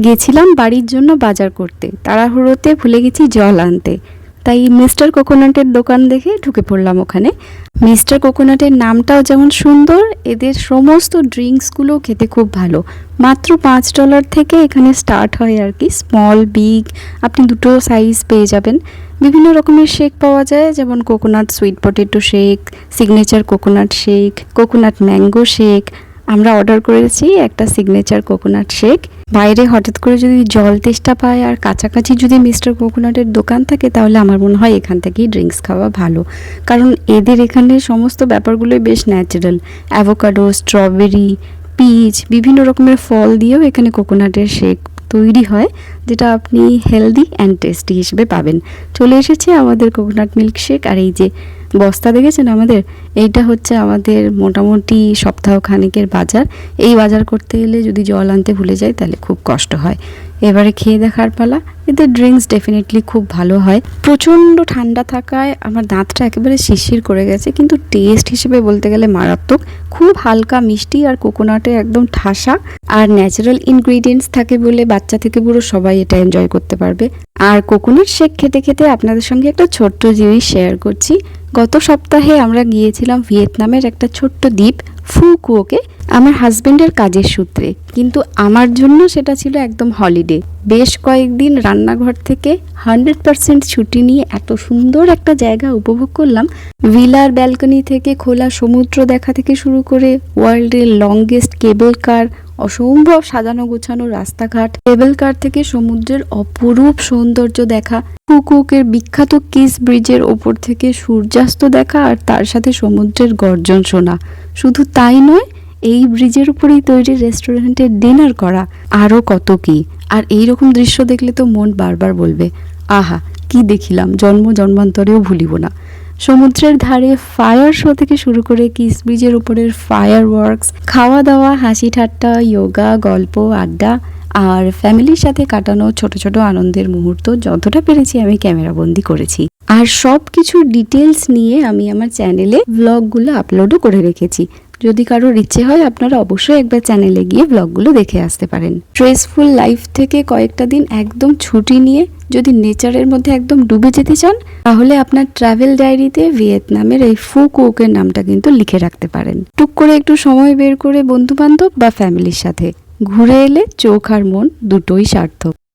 গেছিলাম বাড়ির জন্য বাজার করতে, তাড়াহুড়োতে ভুলে গেছি জল আনতে। তাই মিস্টার কোকোনাটের দোকান দেখে ঢুকে পড়লাম ওখানে। মিস্টার কোকোনাটের নামটাও যেমন সুন্দর, এদের সমস্ত ড্রিঙ্কসগুলো খেতে খুব ভালো। মাত্র $5 থেকে এখানে স্টার্ট হয় আর কি, স্মল বিগ আপনি দুটো সাইজ পেয়ে যাবেন। বিভিন্ন রকমের শেক পাওয়া যায়, যেমন coconut sweet potato shake, signature coconut shake, coconut mango shake. আমরা অর্ডার করেছি একটা সিগনেচার কোকোনাট শেক। বাইরে হঠাৎ করে যদি জল তেষ্টা পায় আর কাছাকাছি যদি মিস্টার কোকোনাটের দোকান থাকে, তাহলে আমার মনে হয় এখান থেকেই ড্রিঙ্কস খাওয়া ভালো, কারণ এদের এখানে সমস্ত ব্যাপারগুলোই বেশ ন্যাচারাল। অ্যাভোকাডো, স্ট্রবেরি, পিচ, বিভিন্ন রকমের ফল দিয়েও এখানে কোকোনাটের শেক তৈরি হয়, যেটা আপনি হেলদি অ্যান্ড টেস্টি হিসেবে পাবেন। চলে এসেছে আমাদের কোকোনাট মিল্ক শেক। আর এই যে বস্তা দেখেছেন আমাদের, এইটা হচ্ছে আমাদের মোটামুটি সপ্তাহখানেকের বাজার। এই বাজার করতে গেলে যদি জল আনতে ভুলে যাই তাহলে খুব কষ্ট হয়। এবারে খেয়ে দেখার পালা। এদের ড্রিঙ্কস ডেফিনেটলি খুব ভালো হয়। প্রচণ্ড ঠান্ডা থাকায় আমার দাঁতটা একেবারে শিরশির করে গেছে, কিন্তু টেস্ট হিসেবে বলতে গেলে মারাত্মক। খুব হালকা মিষ্টি আর কোকোনাটে একদম ঠাসা, আর ন্যাচারাল ইনগ্রিডিয়েন্টস থাকে বলে বাচ্চা থেকে বুড়ো সবাই এটা এনজয় করতে পারবে। আর কোকোনাট শেক খেতে খেতে আপনাদের সঙ্গে একটা ছোট্ট জিনিস শেয়ার করছি। গত সপ্তাহে আমরা গিয়েছিলাম ভিয়েতনামের একটা ছোট্ট দ্বীপ ফু কুয়োকে আমার হাজবেন্ডের কাজের সূত্রে, কিন্তু আমার জন্য সেটা ছিল একদম হলিডে। বেশ কয়েকদিন রান্নাঘর থেকে 100% ছুটি নিয়ে এত সুন্দর একটা জায়গা উপভোগ করলাম। ভিলার ব্যালকনি থেকে খোলা সমুদ্র দেখা থেকে শুরু করে ওয়ার্ল্ডের লংগেস্ট কেবল কার, অসম্ভব সাজানো গোছানো রাস্তাঘাট, কেবল কার থেকে সমুদ্রের অপরূপ সৌন্দর্য দেখা, ফুকুওকের বিখ্যাত কিস ব্রিজের ওপর থেকে সূর্যাস্ত দেখা, আর তার সাথে সমুদ্রের গর্জন শোনা। শুধু তাই নয়, এই ব্রিজের উপরেই তৈরি রেস্টুরেন্টে ডিনার করা, আরও কত কি। আর এইরকম দৃশ্য দেখলে তো মন বারবার বলবে, আহা কি দেখিলাম, জন্মান্তরেও ভুলিব না। সমুদ্রের ধারে ফায়ার শো থেকে শুরু করে কিস ব্রিজের উপরের ফায়ার ওয়ার্কস, খাওয়া দাওয়া, হাসি ঠাট্টা, যোগা, গল্প, আড্ডা, আর ফ্যামিলির সাথে কাটানো ছোট ছোট আনন্দের মুহূর্ত যতটা পেরেছি আমি ক্যামেরাবন্দি করেছি। আর সব কিছুর ডিটেলস নিয়ে আমি আমার চ্যানেলে ব্লগগুলো আপলোডও করে রেখেছি। যদি কারোর ইচ্ছে হয় আপনারা অবশ্যই একবার চ্যানেলে গিয়ে ব্লগগুলো দেখে আসতে পারেন। স্ট্রেসফুল লাইফ থেকে কয়েকটা দিন একদম ছুটি নিয়ে যদি নেচারের মধ্যে একদম ডুবে যেতে চান, তাহলে আপনার ট্রাভেল ডায়েরিতে ভিয়েতনামের এই ফু কুয়োকের নামটা কিন্তু লিখে রাখতে পারেন। টুক করে একটু সময় বের করে বন্ধু বান্ধব বা ফ্যামিলির সাথে ঘুরে এলে চোখ আর মন দুটোই সার্থক।